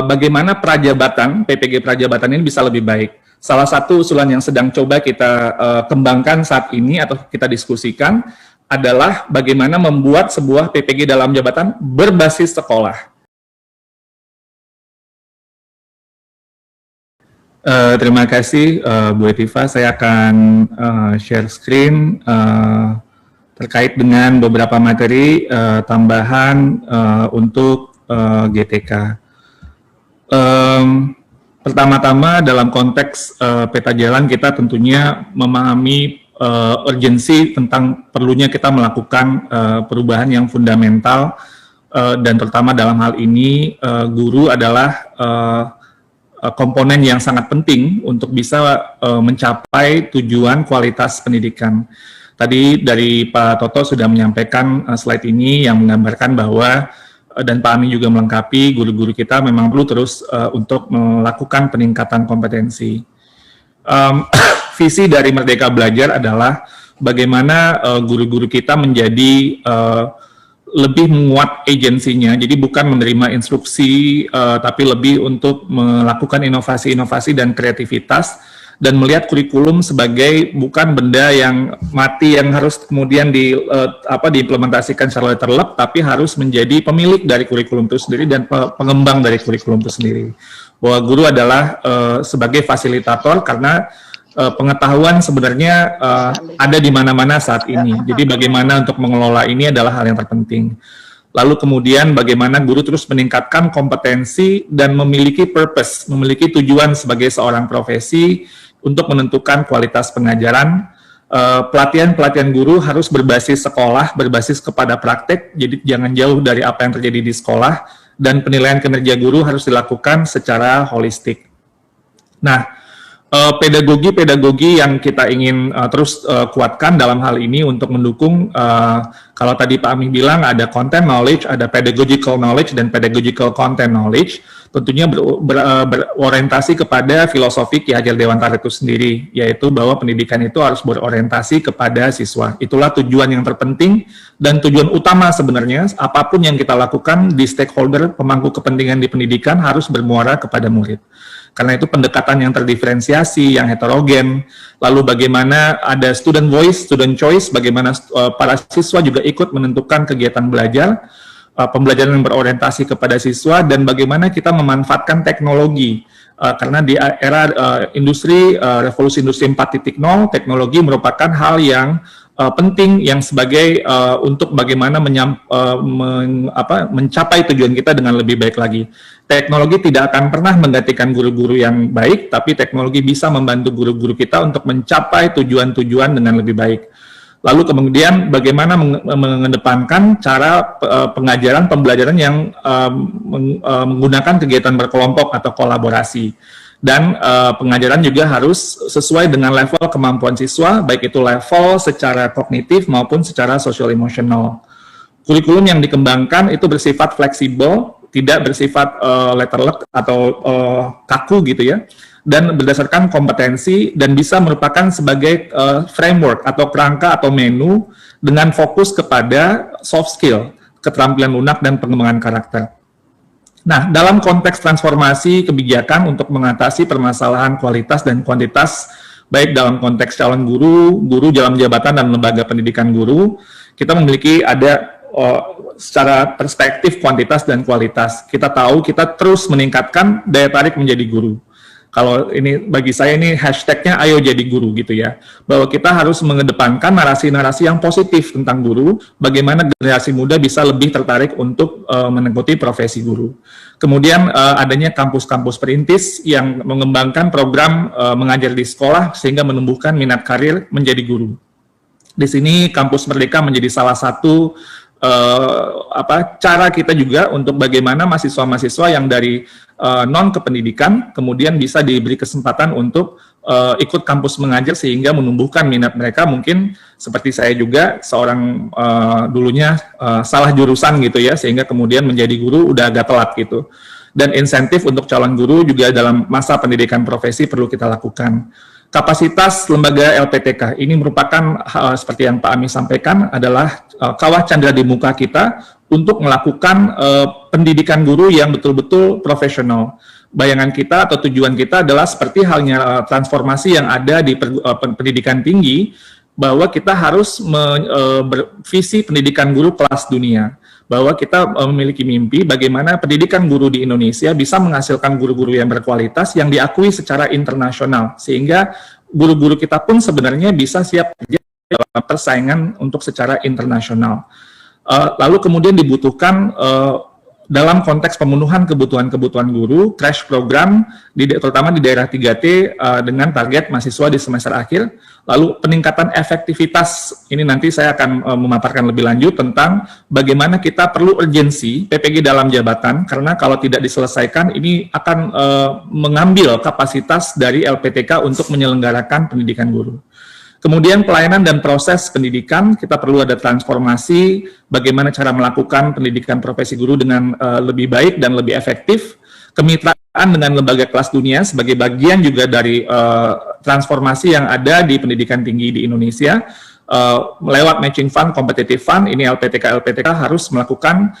bagaimana prajabatan, PPG prajabatan ini bisa lebih baik. Salah satu usulan yang sedang coba kita kembangkan saat ini atau kita diskusikan adalah bagaimana membuat sebuah PPG dalam jabatan berbasis sekolah. Terima kasih Bu Etiva, saya akan share screen terkait dengan beberapa materi tambahan untuk GTK. Pertama-tama dalam konteks peta jalan kita tentunya memahami urgensi tentang perlunya kita melakukan perubahan yang fundamental dan terutama dalam hal ini guru adalah komponen yang sangat penting untuk bisa mencapai tujuan kualitas pendidikan. Tadi dari Pak Toto sudah menyampaikan slide ini yang menggambarkan bahwa dan Pak Amin juga melengkapi, guru-guru kita memang perlu terus untuk melakukan peningkatan kompetensi. Visi dari Merdeka Belajar adalah bagaimana guru-guru kita menjadi lebih menguat agensinya, jadi bukan menerima instruksi, tapi lebih untuk melakukan inovasi-inovasi dan kreativitas, dan melihat kurikulum sebagai bukan benda yang mati yang harus kemudian diimplementasikan secara letterlek, tapi harus menjadi pemilik dari kurikulum itu sendiri dan pengembang dari kurikulum itu sendiri. Bahwa guru adalah sebagai fasilitator karena pengetahuan sebenarnya ada di mana-mana saat ini. Jadi bagaimana untuk mengelola ini adalah hal yang terpenting. Lalu kemudian bagaimana guru terus meningkatkan kompetensi dan memiliki purpose, memiliki tujuan sebagai seorang profesi untuk menentukan kualitas pengajaran. Pelatihan-pelatihan guru harus berbasis sekolah, berbasis kepada praktek, jadi jangan jauh dari apa yang terjadi di sekolah, dan penilaian kinerja guru harus dilakukan secara holistik. Nah, pedagogi yang kita ingin terus kuatkan dalam hal ini untuk mendukung, kalau tadi Pak Amin bilang ada content knowledge, ada pedagogical knowledge, dan pedagogical content knowledge, tentunya berorientasi kepada filosofi Ki Hajar Dewantara itu sendiri, yaitu bahwa pendidikan itu harus berorientasi kepada siswa. Itulah tujuan yang terpenting dan tujuan utama sebenarnya, apapun yang kita lakukan di stakeholder, pemangku kepentingan di pendidikan harus bermuara kepada murid. Karena itu pendekatan yang terdiferensiasi, yang heterogen, lalu bagaimana ada student voice, student choice, bagaimana para siswa juga ikut menentukan kegiatan belajar, pembelajaran yang berorientasi kepada siswa, dan bagaimana kita memanfaatkan teknologi. Karena di era revolusi industri 4.0, teknologi merupakan hal yang penting yang sebagai untuk bagaimana mencapai tujuan kita dengan lebih baik lagi. Teknologi tidak akan pernah menggantikan guru-guru yang baik, tapi teknologi bisa membantu guru-guru kita untuk mencapai tujuan-tujuan dengan lebih baik. Lalu kemudian bagaimana mengedepankan cara pengajaran, pembelajaran yang menggunakan kegiatan berkelompok atau kolaborasi. Dan pengajaran juga harus sesuai dengan level kemampuan siswa, baik itu level secara kognitif maupun secara social emotional. Kurikulum yang dikembangkan itu bersifat fleksibel, tidak bersifat letterlek atau kaku gitu ya, dan berdasarkan kompetensi dan bisa merupakan sebagai framework atau kerangka atau menu dengan fokus kepada soft skill, keterampilan lunak dan pengembangan karakter. Nah, dalam konteks transformasi kebijakan untuk mengatasi permasalahan kualitas dan kuantitas, baik dalam konteks calon guru, guru dalam jabatan dan lembaga pendidikan guru, kita memiliki ada secara perspektif kuantitas dan kualitas. Kita tahu kita terus meningkatkan daya tarik menjadi guru. Kalau ini bagi saya ini hashtagnya ayo jadi guru gitu ya. Bahwa kita harus mengedepankan narasi-narasi yang positif tentang guru, bagaimana generasi muda bisa lebih tertarik untuk mengikuti profesi guru. Kemudian adanya kampus-kampus perintis yang mengembangkan program mengajar di sekolah sehingga menumbuhkan minat karir menjadi guru. Di sini Kampus Merdeka menjadi salah satu cara kita juga untuk bagaimana mahasiswa-mahasiswa yang dari non kependidikan kemudian bisa diberi kesempatan untuk ikut kampus mengajar sehingga menumbuhkan minat mereka. Mungkin seperti saya juga seorang dulunya salah jurusan gitu ya, sehingga kemudian menjadi guru udah agak telat gitu. Dan insentif untuk calon guru juga dalam masa pendidikan profesi perlu kita lakukan. Kapasitas lembaga LPTK ini merupakan seperti yang Pak Ami sampaikan adalah kawah candra di muka kita untuk melakukan pendidikan guru yang betul-betul profesional. Bayangan kita atau tujuan kita adalah seperti halnya transformasi yang ada di pendidikan tinggi, bahwa kita harus bervisi pendidikan guru kelas dunia. Bahwa kita memiliki mimpi bagaimana pendidikan guru di Indonesia bisa menghasilkan guru-guru yang berkualitas yang diakui secara internasional, sehingga guru-guru kita pun sebenarnya bisa siap kerja dalam persaingan untuk secara internasional. Lalu kemudian dibutuhkan dalam konteks pemenuhan kebutuhan-kebutuhan guru, crash program, terutama di daerah 3T dengan target mahasiswa di semester akhir, lalu peningkatan efektivitas, ini nanti saya akan memaparkan lebih lanjut tentang bagaimana kita perlu urgensi PPG dalam jabatan, karena kalau tidak diselesaikan, ini akan mengambil kapasitas dari LPTK untuk menyelenggarakan pendidikan guru. Kemudian pelayanan dan proses pendidikan, kita perlu ada transformasi, bagaimana cara melakukan pendidikan profesi guru dengan lebih baik dan lebih efektif, kemitraan dengan lembaga kelas dunia sebagai bagian juga dari transformasi yang ada di pendidikan tinggi di Indonesia, lewat matching fund, competitive fund, ini LPTK harus melakukan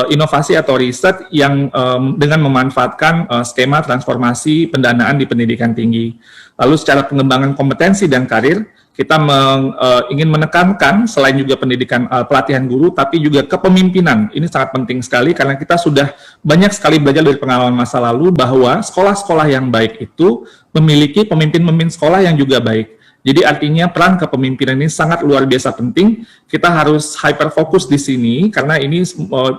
inovasi atau riset yang dengan memanfaatkan skema transformasi pendanaan di pendidikan tinggi. Lalu secara pengembangan kompetensi dan karir, kita ingin menekankan selain juga pendidikan pelatihan guru, tapi juga kepemimpinan. Ini sangat penting sekali karena kita sudah banyak sekali belajar dari pengalaman masa lalu bahwa sekolah-sekolah yang baik itu memiliki pemimpin-pemimpin sekolah yang juga baik. Jadi artinya peran kepemimpinan ini sangat luar biasa penting. Kita harus hyper fokus di sini karena ini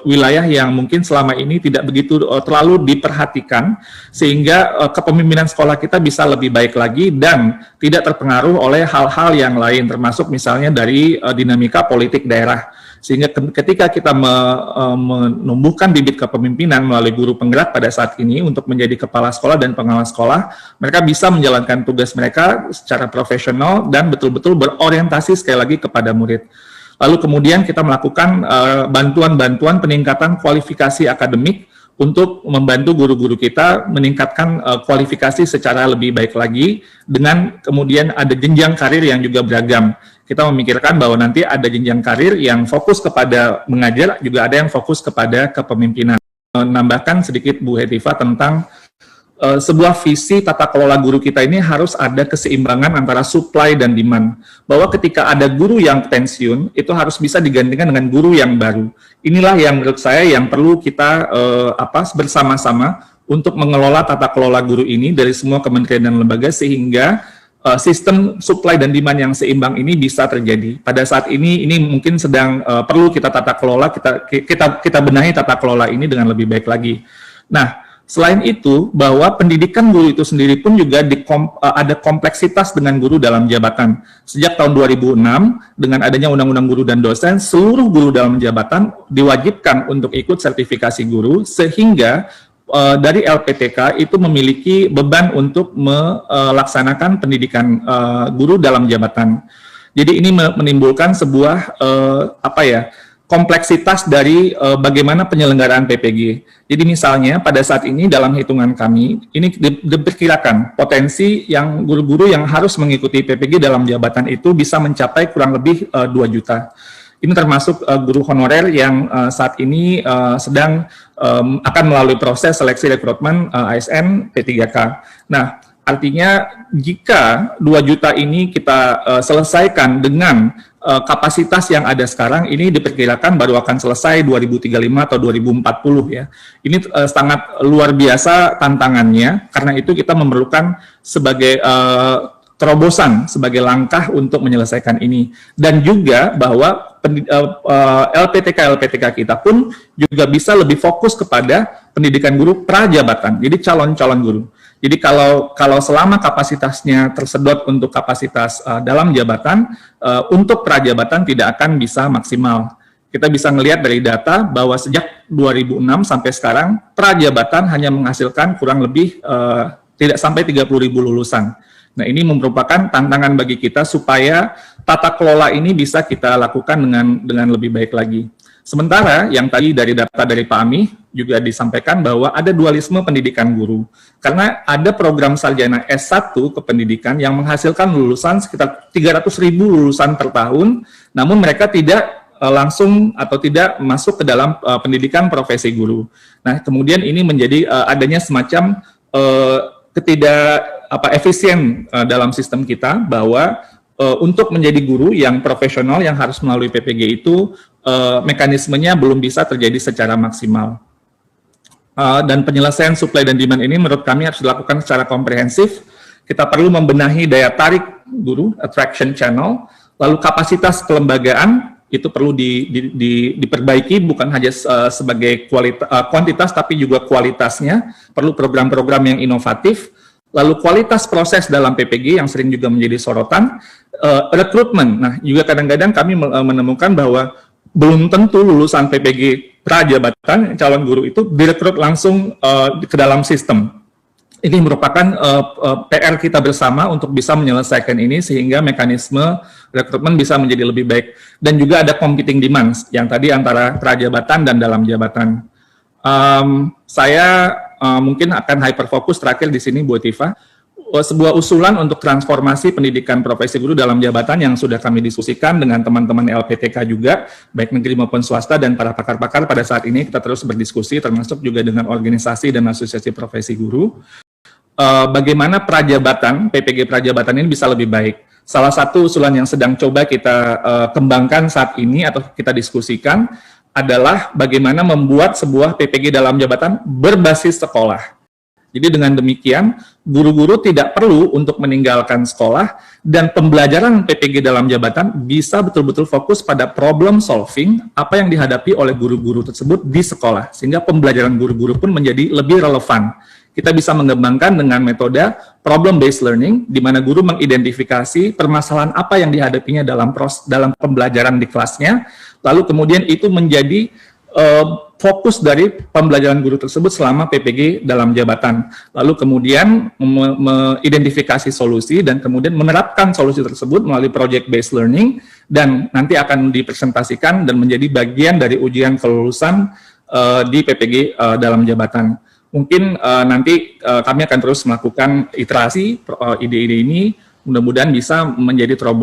wilayah yang mungkin selama ini tidak begitu terlalu diperhatikan, sehingga kepemimpinan sekolah kita bisa lebih baik lagi dan tidak terpengaruh oleh hal-hal yang lain, termasuk misalnya dari dinamika politik daerah. Sehingga ketika kita menumbuhkan bibit kepemimpinan melalui guru penggerak pada saat ini untuk menjadi kepala sekolah dan pengawas sekolah, mereka bisa menjalankan tugas mereka secara profesional dan betul-betul berorientasi sekali lagi kepada murid. Lalu kemudian kita melakukan bantuan-bantuan peningkatan kualifikasi akademik untuk membantu guru-guru kita meningkatkan kualifikasi secara lebih baik lagi, dengan kemudian ada jenjang karir yang juga beragam. Kita memikirkan bahwa nanti ada jenjang karir yang fokus kepada mengajar, juga ada yang fokus kepada kepemimpinan. Menambahkan sedikit Bu Hetiva tentang sebuah visi tata kelola guru kita ini harus ada keseimbangan antara supply dan demand. Bahwa ketika ada guru yang pensiun, itu harus bisa digantikan dengan guru yang baru. Inilah yang menurut saya yang perlu kita bersama-sama untuk mengelola tata kelola guru ini dari semua kementerian dan lembaga, sehingga sistem supply dan demand yang seimbang ini bisa terjadi. Pada saat ini mungkin sedang perlu kita tata kelola, kita benahi tata kelola ini dengan lebih baik lagi. Nah, selain itu, bahwa pendidikan guru itu sendiri pun juga ada kompleksitas dengan guru dalam jabatan. Sejak tahun 2006, dengan adanya Undang-Undang Guru dan Dosen, seluruh guru dalam jabatan diwajibkan untuk ikut sertifikasi guru, sehingga dari LPTK itu memiliki beban untuk melaksanakan pendidikan guru dalam jabatan. Jadi ini menimbulkan sebuah kompleksitas dari bagaimana penyelenggaraan PPG. Jadi misalnya pada saat ini dalam hitungan kami, ini diperkirakan potensi yang guru-guru yang harus mengikuti PPG dalam jabatan itu bisa mencapai kurang lebih 2 juta. Ini termasuk guru honorer yang saat ini sedang akan melalui proses seleksi rekrutmen ASN P3K. Nah, artinya jika 2 juta ini kita selesaikan dengan kapasitas yang ada sekarang, ini diperkirakan baru akan selesai 2035 atau 2040 ya. Ini sangat luar biasa tantangannya, karena itu kita memerlukan sebagai terobosan, sebagai langkah untuk menyelesaikan ini. Dan juga bahwa LPTK kita pun juga bisa lebih fokus kepada pendidikan guru prajabatan, jadi calon-calon guru. Jadi kalau selama kapasitasnya tersedot untuk kapasitas dalam jabatan, untuk prajabatan tidak akan bisa maksimal. Kita bisa melihat dari data bahwa sejak 2006 sampai sekarang, prajabatan hanya menghasilkan kurang lebih tidak sampai 30.000 lulusan. Nah, ini merupakan tantangan bagi kita supaya tata kelola ini bisa kita lakukan dengan lebih baik lagi. Sementara yang tadi dari data dari Pak Ami juga disampaikan bahwa ada dualisme pendidikan guru. Karena ada program sarjana S1 kependidikan yang menghasilkan lulusan sekitar 300.000 lulusan per tahun, namun mereka tidak langsung atau tidak masuk ke dalam pendidikan profesi guru. Nah, kemudian ini menjadi adanya semacam efisien dalam sistem kita bahwa untuk menjadi guru yang profesional yang harus melalui PPG itu mekanismenya belum bisa terjadi secara maksimal. Dan penyelesaian supply dan demand ini menurut kami harus dilakukan secara komprehensif. Kita perlu membenahi daya tarik guru, attraction channel, lalu kapasitas kelembagaan itu perlu diperbaiki, bukan hanya sebagai kuantitas tapi juga kualitasnya, perlu program-program yang inovatif, lalu kualitas proses dalam PPG yang sering juga menjadi sorotan, rekrutmen. Nah, juga kadang-kadang kami menemukan bahwa belum tentu lulusan PPG prajabatan calon guru itu direkrut langsung ke dalam sistem. Ini merupakan PR kita bersama untuk bisa menyelesaikan ini sehingga mekanisme rekrutmen bisa menjadi lebih baik. Dan juga ada competing demands yang tadi antara prajabatan dan dalam jabatan. Saya mungkin akan hyperfokus terakhir di sini Bu Tifa. Sebuah usulan untuk transformasi pendidikan profesi guru dalam jabatan yang sudah kami diskusikan dengan teman-teman LPTK juga, baik negeri maupun swasta dan para pakar-pakar pada saat ini kita terus berdiskusi termasuk juga dengan organisasi dan asosiasi profesi guru. Bagaimana prajabatan, PPG prajabatan ini bisa lebih baik. Salah satu usulan yang sedang coba kita kembangkan saat ini atau kita diskusikan adalah bagaimana membuat sebuah PPG dalam jabatan berbasis sekolah. Jadi dengan demikian, guru-guru tidak perlu untuk meninggalkan sekolah dan pembelajaran PPG dalam jabatan bisa betul-betul fokus pada problem solving apa yang dihadapi oleh guru-guru tersebut di sekolah. Sehingga pembelajaran guru-guru pun menjadi lebih relevan. Kita bisa mengembangkan dengan metode problem-based learning, di mana guru mengidentifikasi permasalahan apa yang dihadapinya dalam pembelajaran di kelasnya, lalu kemudian itu menjadi fokus dari pembelajaran guru tersebut selama PPG dalam jabatan. Lalu kemudian mengidentifikasi solusi dan kemudian menerapkan solusi tersebut melalui project-based learning dan nanti akan dipresentasikan dan menjadi bagian dari ujian kelulusan di PPG dalam jabatan. Mungkin nanti kami akan terus melakukan iterasi ide-ide ini, mudah-mudahan bisa menjadi terobosan